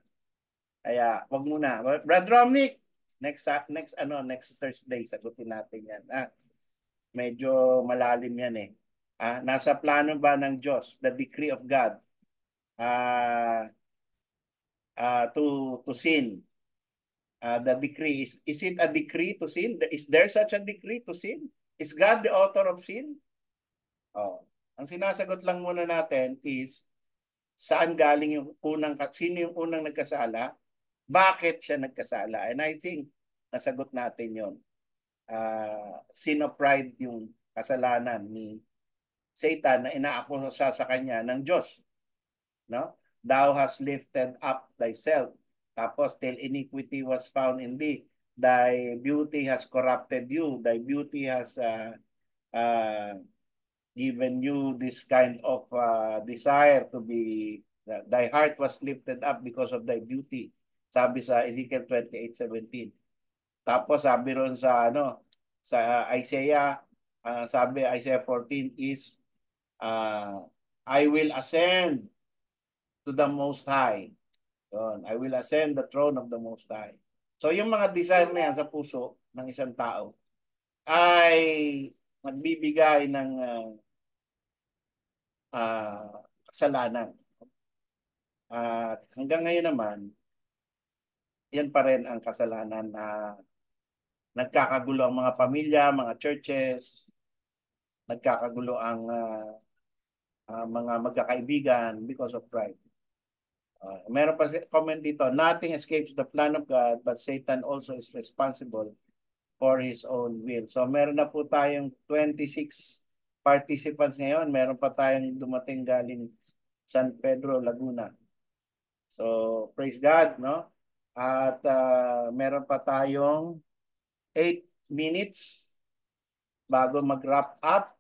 Kaya wag muna. Brad Romnick, next Thursday sagutin natin 'yan. Medyo malalim 'yan eh. Nasa plano ba ng Diyos, the decree of God, ah to sin? The decree is it a decree to sin? Is there such a decree to sin? Is God the author of sin? Oh. Ang sinasagot lang muna natin is saan galing yung sino yung unang nagkasala? Bakit siya nagkasala? And I think nasagot natin yon. Sin of pride yung kasalanan ni Satan na inaakusa sa kanya ng Diyos. No? Thou hast lifted up thyself. Tapos, till iniquity was found in thee. Thy beauty has corrupted you. Thy beauty has given you this kind of desire to be, thy heart was lifted up because of thy beauty. Sabi sa Ezekiel 28:17. Tapos sabi ron sa Isaiah, sabi Isaiah 14 is I will ascend to the Most High. Yun, I will ascend the throne of the Most High. So yung mga desire na yan sa puso ng isang tao ay magbibigay ng kasalanan. Hanggang ngayon naman, yan pa rin ang kasalanan na nagkakagulo ang mga pamilya, mga churches, nagkakagulo ang mga magkakaibigan because of pride. Meron pa comment dito, nothing escapes the plan of God, but Satan also is responsible for his own will. So meron na po tayong 26 participants ngayon. Meron pa tayong dumating galing San Pedro, Laguna. So praise God, no? At meron pa tayong 8 minutes bago mag-wrap up.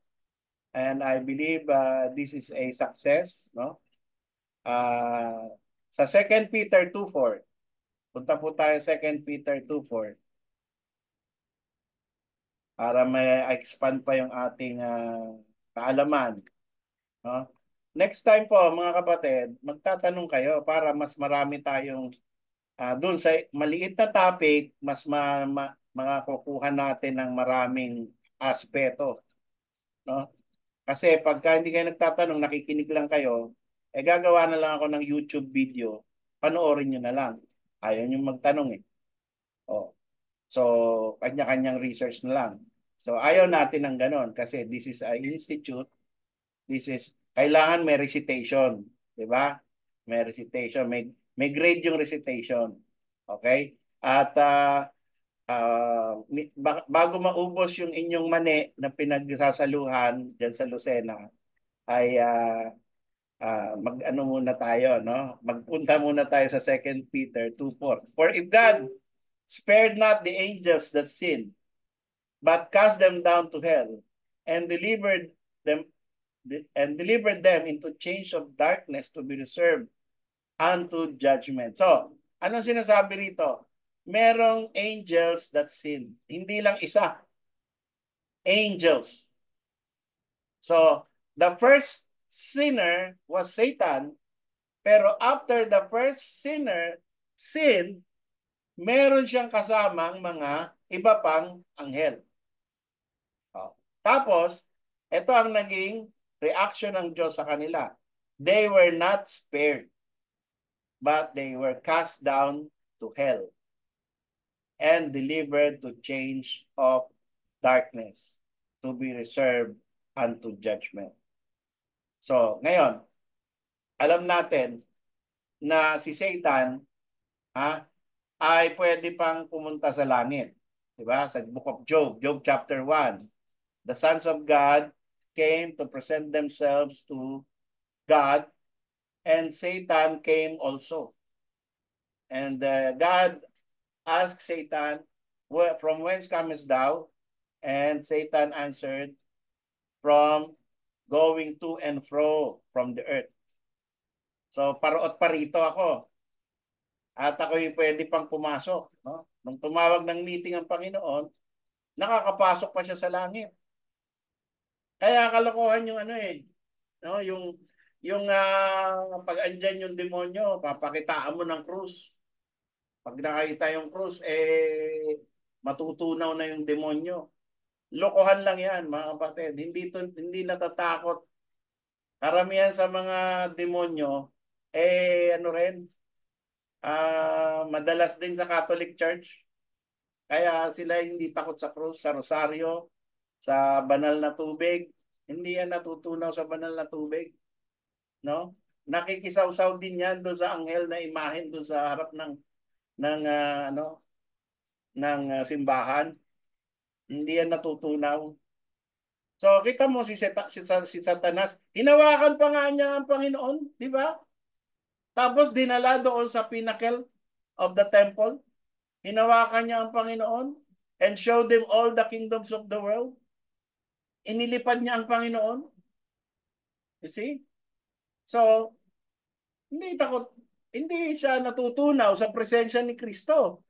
And I believe this is a success, no? Sa 2 Peter 2:4. Punta po tayo 2 Peter 2:4. Para may expand pa yung ating kaalaman, no? Next time po mga kapatid, magtatanong kayo para mas marami tayong doon sa maliit na topic, mas makakukuha natin ng maraming aspeto, no? Kasi pagka hindi kayo nagtatanong, nakikinig lang kayo, gagawa na lang ako ng YouTube video, panoorin nyo na lang. Ayaw nyo magtanong eh. Oh. So, kanya-kanyang research na lang. So, ayaw natin ng ganon kasi this is an institute. Kailangan may recitation. Diba? May recitation. May grade yung recitation. Okay? At bago maubos yung inyong mani na pinagsasaluhan dyan sa Lucena, ay mag-ano muna tayo, no? Magpunta muna tayo sa 2 Peter 2:4. For if God spared not the angels that sinned, but cast them down to hell, and delivered them into chains of darkness to be reserved unto judgment. So, anong sinasabi rito? Merong angels that sin. Hindi lang isa. Angels. So, the first sinner was Satan, pero after the first sinner sinned, meron siyang kasamang mga iba pang anghel. Tapos, ito ang naging reaction ng Diyos sa kanila. They were not spared, but they were cast down to to hell and delivered to change of darkness to be reserved unto judgment. So, ngayon, alam natin na si Satan ay pwede pang pumunta sa langit. Diba? Sa Book of Job, Job chapter 1, the sons of God came to present themselves to God, and Satan came also. And God asked Satan, from whence comest thou? And Satan answered, from going to and fro from the earth. So, paroot parito ako. At ako'y pwede pang pumasok. No? Nung tumawag ng meeting ang Panginoon, nakakapasok pa siya sa langit. Kaya kalokohan yung no, yung pag andyan yung demonyo, papakitaan mo ng krus. Pag nakita yung krus, matutunaw na yung demonyo. Lokohan lang yan, mga kapatid. Hindi natatakot. Karamihan sa mga demonyo, madalas din sa Catholic Church. Kaya sila hindi takot sa krus, sa rosaryo, sa banal na tubig. Hindi yan natutunaw sa banal na tubig. No? Nakikisaw-saw din yan doon sa anghel na imahen doon sa harap ng simbahan. Hindi yan natutunaw. So kita mo si Satanas, hinawakan pa nga niya ang Panginoon, di ba? Tapos dinala doon sa pinnacle of the temple. Hinawakan niya ang Panginoon and showed them all the kingdoms of the world. Inilipad niya ang Panginoon. You see? So, hindi siya natutunaw sa presensya ni Kristo.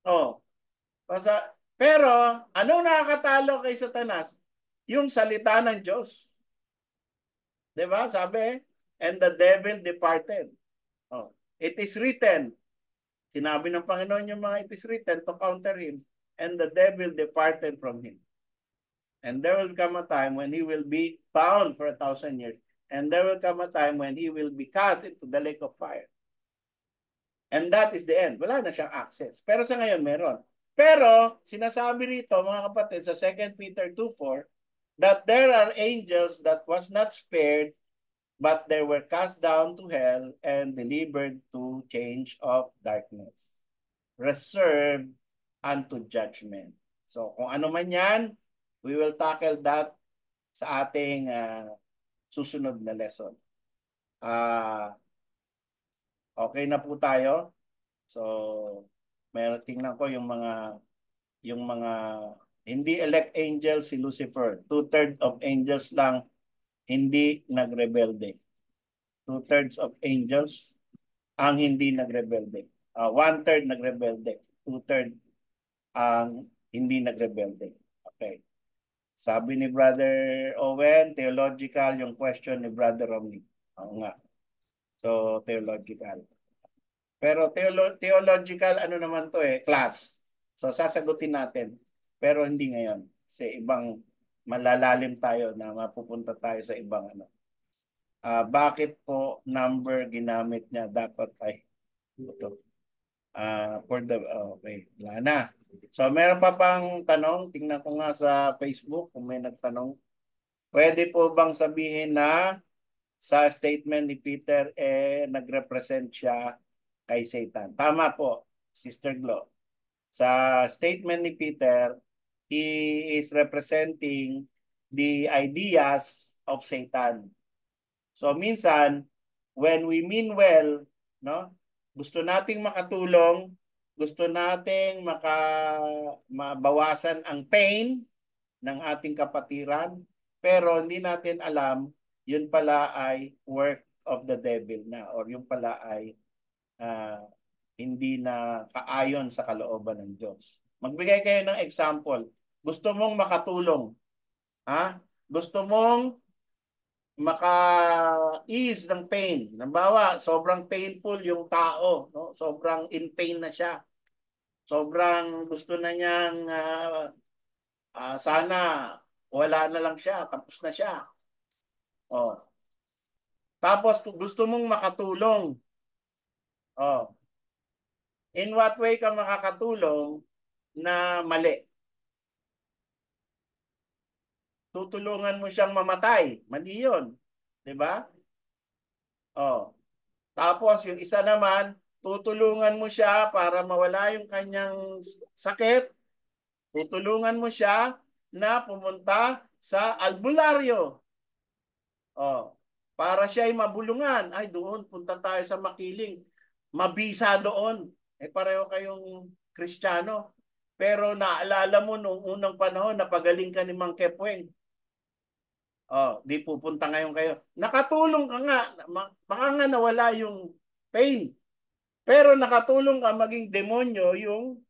Oh. Pero, anong nakakatalo kay Satanas? Yung salita ng Diyos. Diba? Sabi, and the devil departed. Oh. It is written. Sinabi ng Panginoon yung mga it is written to counter him. And the devil departed from him. And there will come a time when he will be bound for 1,000 years. And there will come a time when he will be cast into the lake of fire. And that is the end. Wala na siyang access. Pero sa ngayon, meron. Pero, sinasabi rito, mga kapatid, sa 2 Peter 2:4, that there are angels that was not spared, but they were cast down to hell and delivered to change of darkness, reserved unto judgment. So, kung ano man yan, we will tackle that sa ating susunod na lesson. Okay na po tayo. So, tingnan ko yung mga hindi elect angels si Lucifer. 2/3 of angels lang hindi nagrebelde. 2/3 of angels ang hindi nagrebelde. 1/3 nagrebelde. 2/3 ang hindi nagrebelde. Okay. Sabi ni Brother Owen, theological yung question ni Brother Romney. Oo nga. So, theological. Pero theological, naman to class. So, sasagutin natin. Pero hindi ngayon. Kasi ibang malalalim tayo na mapupunta tayo sa ibang bakit po number ginamit niya? Dapat ay ito. Okay. Wala na. So, meron pa pang tanong. Tingnan ko nga sa Facebook kung may nagtanong. Pwede po bang sabihin na sa statement ni Peter, nagrepresent siya kay Satan? Tama po, Sister Glo. Sa statement ni Peter, he is representing the ideas of Satan. So, minsan, when we mean well, no, gusto nating makatulong, gusto nating mabawasan ang pain ng ating kapatiran, pero hindi natin alam, yun pala ay work of the devil na, or yun pala ay hindi na kaayon sa kalooban ng Diyos. Magbigay kayo ng example. Gusto mong makatulong. Gusto mong maka-ease ng pain. Halimbawa, sobrang painful yung tao. No? Sobrang in pain na siya. Sobrang gusto na niyang sana wala na lang siya. Tapos na siya. Tapos gusto mong makatulong. In what way ka makakatulong na mali? Tutulungan mo siyang mamatay. Mali yun. Diba? Oh. Tapos yung isa naman, tutulungan mo siya para mawala yung kanyang sakit. Tutulungan mo siya na pumunta sa albularyo. Oh, para siya ay mabulungan. Ay, doon, punta tayo sa Makiling. Mabisa doon. Eh, pareho kayong Kristiyano. Pero naalala mo nung unang panahon, napagaling ka ni Mang Kepweng. Oh, di pupunta ngayon kayo. Nakatulong ka nga. Baka nga nawala yung pain. Pero nakatulong ka maging demonyo yung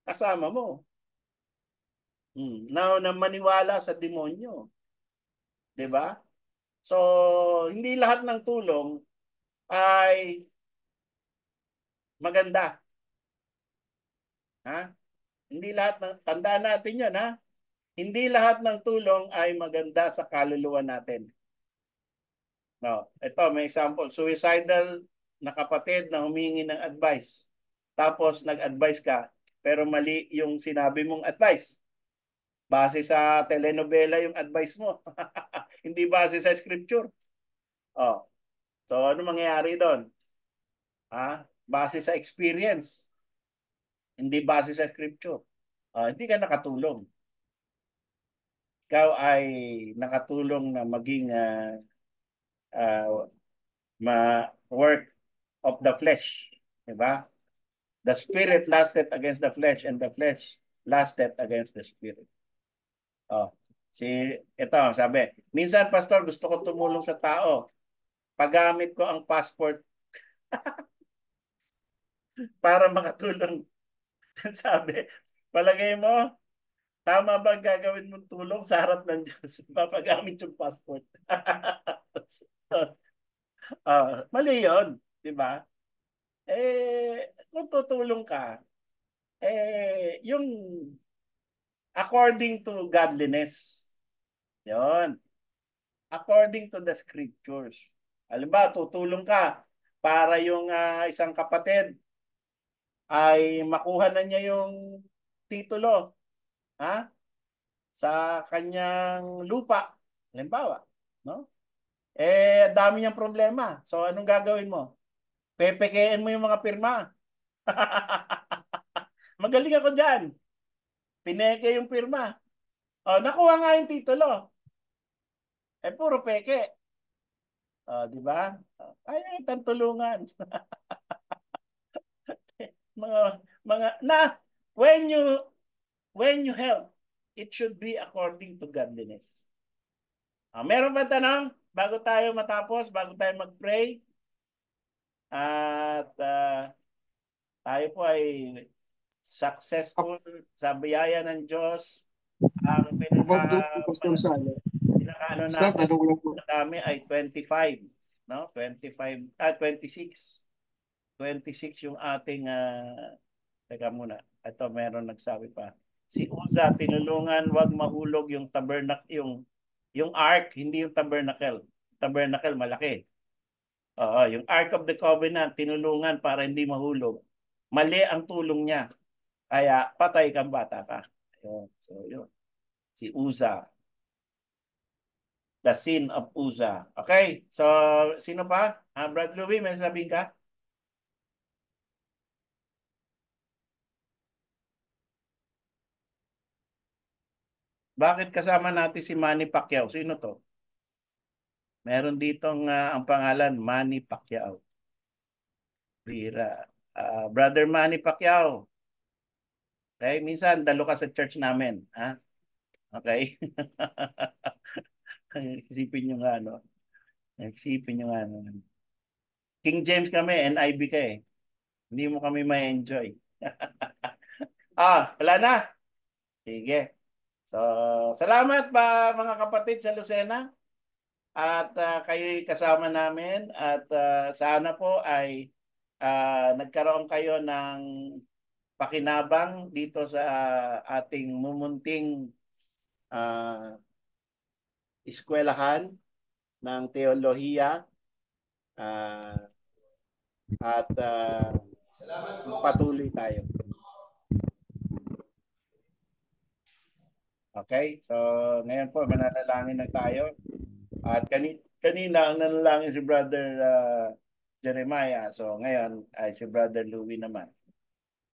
kasama mo. Na maniwala sa demonyo. 'Di ba? So, hindi lahat ng tulong ay maganda. Ha? Hindi lahat ng tandaan natin 'yon, ha? Hindi lahat ng tulong ay maganda sa kaluluwa natin. No, ito may example, suicidal na kapatid na humingi ng advice. Tapos nag-advise ka, pero mali yung sinabi mong advice. Base sa telenovela yung advice mo. Hindi base sa scripture. Oh. So ano mangyayari doon? Base sa experience. Hindi base sa scripture. Hindi ka nakatulong. Ikaw ay nakatulong na maging work of the flesh. Diba? The spirit lasted against the flesh and the flesh lasted against the spirit. Oh, ito, sabi, minsan pastor, gusto ko tumulong sa tao. Paggamit ko ang passport para makatulong. Sabi, palagay mo, tama ba gagawin mong tulong sa harap ng Diyos? Papagamit yung passport. Mali yun, di ba? Kung tutulong ka, yung according to godliness, yon, according to the scriptures. Halimbawa, tutulong ka para yung isang kapatid ay makuha na niya yung titulo, ha? Sa kanyang lupa. Halimbawa, no? Dami niyang problema. So, anong gagawin mo? Pepekein mo yung mga pirma. Magaling ako dyan. Pineke yung pirma. Nakuha nga yung titulo. Puro peke. Di ba? Ay, tulungan. mga when you help, it should be according to godliness. Meron ba tanong bago tayo matapos, bago tayo mag-pray? At tayo po ay successful sa biyaya ng Diyos. Ang Pastor Salo. pinaka Pastor, tanong lang po. dami ay 25, no? 26. 26 yung ating teka muna. Ito meron nagsabi pa. Si Uza tinulungan wag mahulog yung yung ark, hindi yung tabernacle. Tabernacle malaki. Yung Ark of the Covenant tinulungan para hindi mahulog. Mali ang tulong niya. Kaya patay kang bata ka. So yun. Si Uza. The sin of Uza. Okay? So sino pa? Brad Louie, may sabihin ka? Bakit kasama natin si Manny Pacquiao? Sino to? Meron ditong ang pangalan Manny Pacquiao. Bira. Brother Manny Pacquiao. Okay, minsan dalo ka sa church namin, ha? Okay? Isipin nyo nga, no? Isipin nyo nga, no? King James kami, NIV ka eh. Hindi mo kami ma-enjoy. Wala na. Sige. So, salamat pa mga kapatid sa Lucena. At kayo'y kasama namin. At sana po ay nagkaroon kayo ng pakinabang dito sa ating mumunting eskwelahan ng teolohiya. At Patuloy tayo. Okay? So, ngayon po, mananalangin na tayo. At kanina, ang nanalangin si Brother Jeremiah. So, ngayon ay si Brother Louie naman.